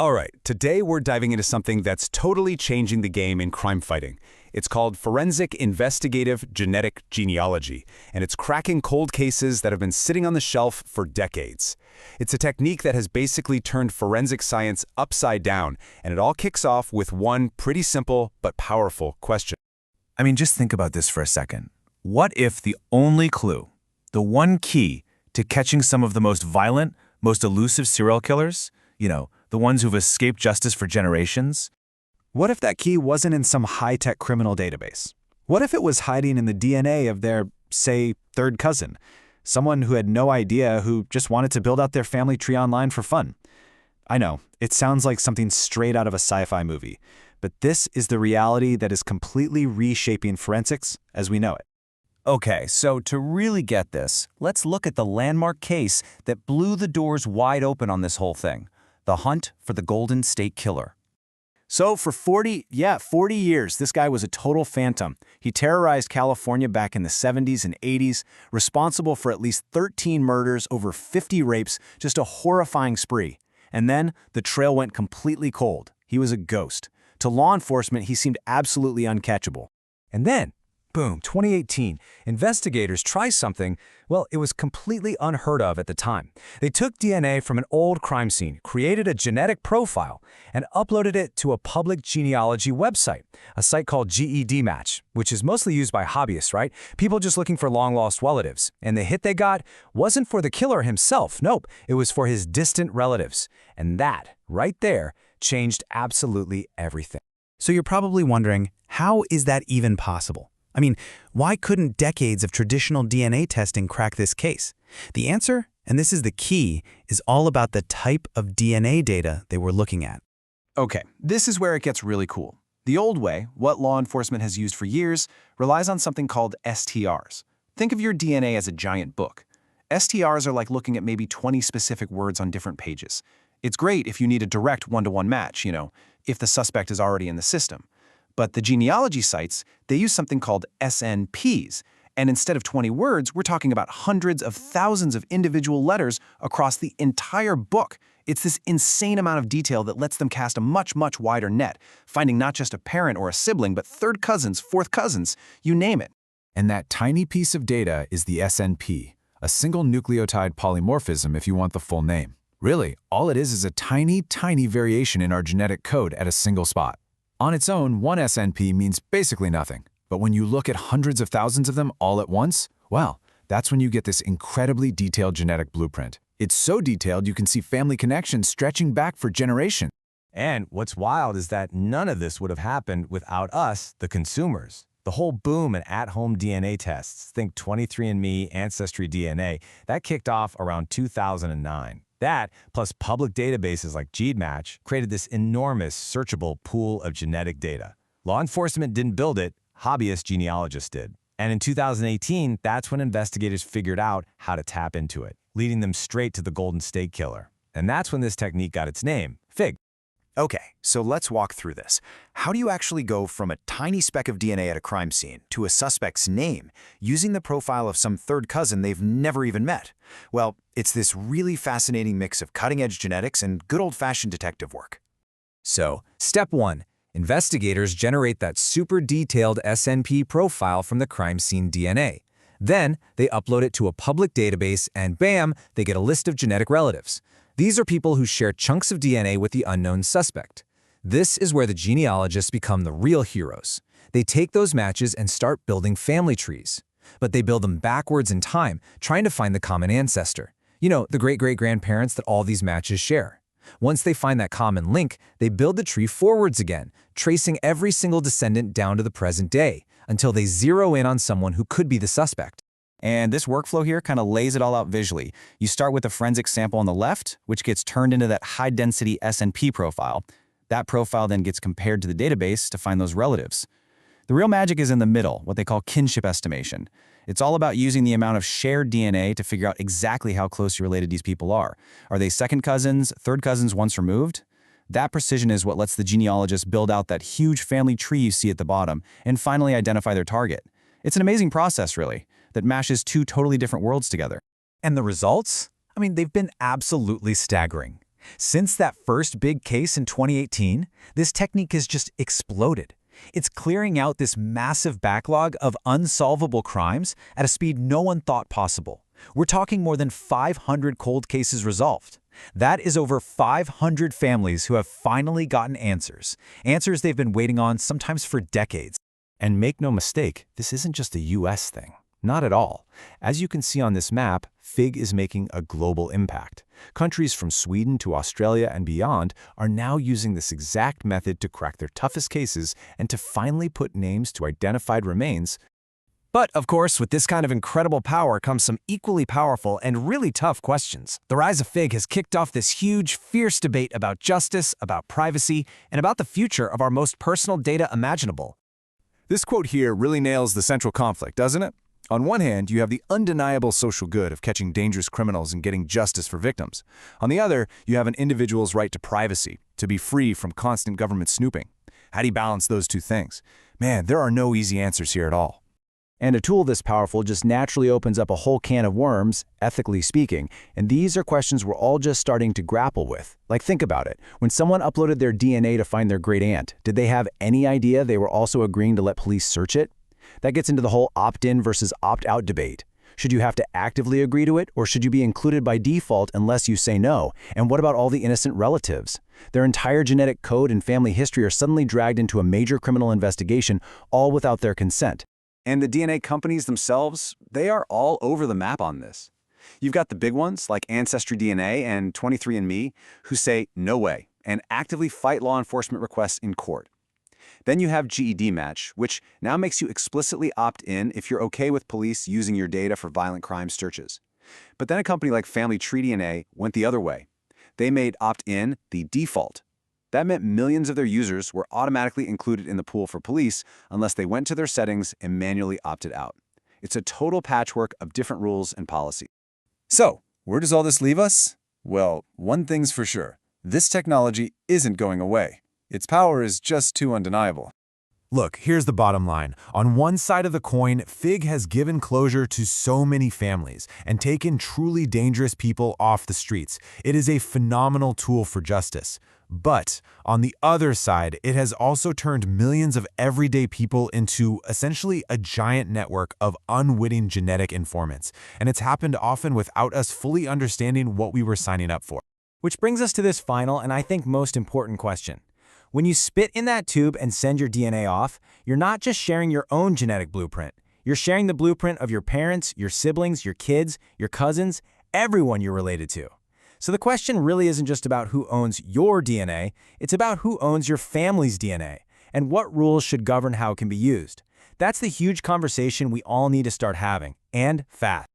All right, today we're diving into something that's totally changing the game in crime fighting. It's called forensic investigative genetic genealogy, and it's cracking cold cases that have been sitting on the shelf for decades. It's a technique that has basically turned forensic science upside down, and it all kicks off with one pretty simple but powerful question. I mean, just think about this for a second. What if the only clue, the one key to catching some of the most violent, most elusive serial killers, the ones who've escaped justice for generations? What if that key wasn't in some high-tech criminal database? What if it was hiding in the DNA of their, say, third cousin? Someone who had no idea, who just wanted to build out their family tree online for fun. I know, it sounds like something straight out of a sci-fi movie, but this is the reality that is completely reshaping forensics as we know it. Okay, so to really get this, let's look at the landmark case that blew the doors wide open on this whole thing. The hunt for the Golden State Killer. So for 40 years, this guy was a total phantom. He terrorized California back in the 70s and 80s, responsible for at least 13 murders, over 50 rapes, just a horrifying spree. And then the trail went completely cold. He was a ghost. To law enforcement, he seemed absolutely uncatchable. And then, boom, 2018, investigators try something, well, it was completely unheard of at the time. They took DNA from an old crime scene, created a genetic profile, and uploaded it to a public genealogy website, a site called GEDmatch, which is mostly used by hobbyists, right? People just looking for long-lost relatives. And the hit they got wasn't for the killer himself, nope, it was for his distant relatives. And that, right there, changed absolutely everything. So you're probably wondering, how is that even possible? I mean, why couldn't decades of traditional DNA testing crack this case? The answer, and this is the key, is all about the type of DNA data they were looking at. Okay, this is where it gets really cool. The old way, what law enforcement has used for years, relies on something called STRs. Think of your DNA as a giant book. STRs are like looking at maybe 20 specific words on different pages. It's great if you need a direct one-to-one match, if the suspect is already in the system. But the genealogy sites, they use something called SNPs, and instead of 20 words, we're talking about hundreds of thousands of individual letters across the entire book. It's this insane amount of detail that lets them cast a much, much wider net, finding not just a parent or a sibling, but third cousins, fourth cousins, you name it. And that tiny piece of data is the SNP, a single nucleotide polymorphism if you want the full name. Really, all it is a tiny, tiny variation in our genetic code at a single spot. On its own, one SNP means basically nothing. But when you look at hundreds of thousands of them all at once, well, that's when you get this incredibly detailed genetic blueprint. It's so detailed you can see family connections stretching back for generations. And what's wild is that none of this would have happened without us, the consumers. The whole boom in at-home DNA tests, think 23andMe, Ancestry DNA, that kicked off around 2009. That, plus public databases like GEDmatch, created this enormous searchable pool of genetic data. Law enforcement didn't build it, hobbyist genealogists did. And in 2018, that's when investigators figured out how to tap into it, leading them straight to the Golden State Killer. And that's when this technique got its name, FIGG. Okay, so let's walk through this. How do you actually go from a tiny speck of DNA at a crime scene to a suspect's name using the profile of some third cousin they've never even met? Well, it's this really fascinating mix of cutting-edge genetics and good old-fashioned detective work. So, step 1. Investigators generate that super detailed SNP profile from the crime scene DNA. Then, they upload it to a public database and bam, they get a list of genetic relatives. These are people who share chunks of DNA with the unknown suspect. This is where the genealogists become the real heroes. They take those matches and start building family trees. But they build them backwards in time, trying to find the common ancestor. The great-great-grandparents that all these matches share. Once they find that common link, they build the tree forwards again, tracing every single descendant down to the present day, until they zero in on someone who could be the suspect. And this workflow here kind of lays it all out visually. You start with a forensic sample on the left, which gets turned into that high-density SNP profile. That profile then gets compared to the database to find those relatives. The real magic is in the middle, what they call kinship estimation. It's all about using the amount of shared DNA to figure out exactly how closely related these people are. Are they second cousins, third cousins once removed? That precision is what lets the genealogist build out that huge family tree you see at the bottom and finally identify their target. It's an amazing process, really, that mashes two totally different worlds together. And the results? I mean, they've been absolutely staggering. Since that first big case in 2018, this technique has just exploded. It's clearing out this massive backlog of unsolvable crimes at a speed no one thought possible. We're talking more than 500 cold cases resolved. That is over 500 families who have finally gotten answers. Answers they've been waiting on, sometimes for decades. And make no mistake, this isn't just a US thing. Not at all. As you can see on this map, FIGG is making a global impact. Countries from Sweden to Australia and beyond are now using this exact method to crack their toughest cases and to finally put names to identified remains. But, of course, with this kind of incredible power comes some equally powerful and really tough questions. The rise of FIGG has kicked off this huge, fierce debate about justice, about privacy, and about the future of our most personal data imaginable. This quote here really nails the central conflict, doesn't it? On one hand, you have the undeniable social good of catching dangerous criminals and getting justice for victims. On the other, you have an individual's right to privacy, to be free from constant government snooping. How do you balance those two things? Man, there are no easy answers here at all. And a tool this powerful just naturally opens up a whole can of worms, ethically speaking, and these are questions we're all just starting to grapple with. Like, think about it. When someone uploaded their DNA to find their great aunt, did they have any idea they were also agreeing to let police search it? That gets into the whole opt-in versus opt-out debate. Should you have to actively agree to it, or should you be included by default unless you say no? And what about all the innocent relatives? Their entire genetic code and family history are suddenly dragged into a major criminal investigation, all without their consent. And the DNA companies themselves, they are all over the map on this. You've got the big ones like Ancestry DNA and 23andMe who say no way and actively fight law enforcement requests in court. Then you have GED Match, which now makes you explicitly opt in if you're okay with police using your data for violent crime searches. But then a company like Family Tree DNA went the other way. They made opt-in the default. That meant millions of their users were automatically included in the pool for police unless they went to their settings and manually opted out. It's a total patchwork of different rules and policies. So, where does all this leave us? Well, one thing's for sure. This technology isn't going away. Its power is just too undeniable. Look, here's the bottom line. On one side of the coin, FIGG has given closure to so many families and taken truly dangerous people off the streets. It is a phenomenal tool for justice. But on the other side, it has also turned millions of everyday people into essentially a giant network of unwitting genetic informants. And it's happened often without us fully understanding what we were signing up for. Which brings us to this final and I think most important question. When you spit in that tube and send your DNA off, you're not just sharing your own genetic blueprint. You're sharing the blueprint of your parents, your siblings, your kids, your cousins, everyone you're related to. So the question really isn't just about who owns your DNA, it's about who owns your family's DNA and what rules should govern how it can be used. That's the huge conversation we all need to start having, and fast.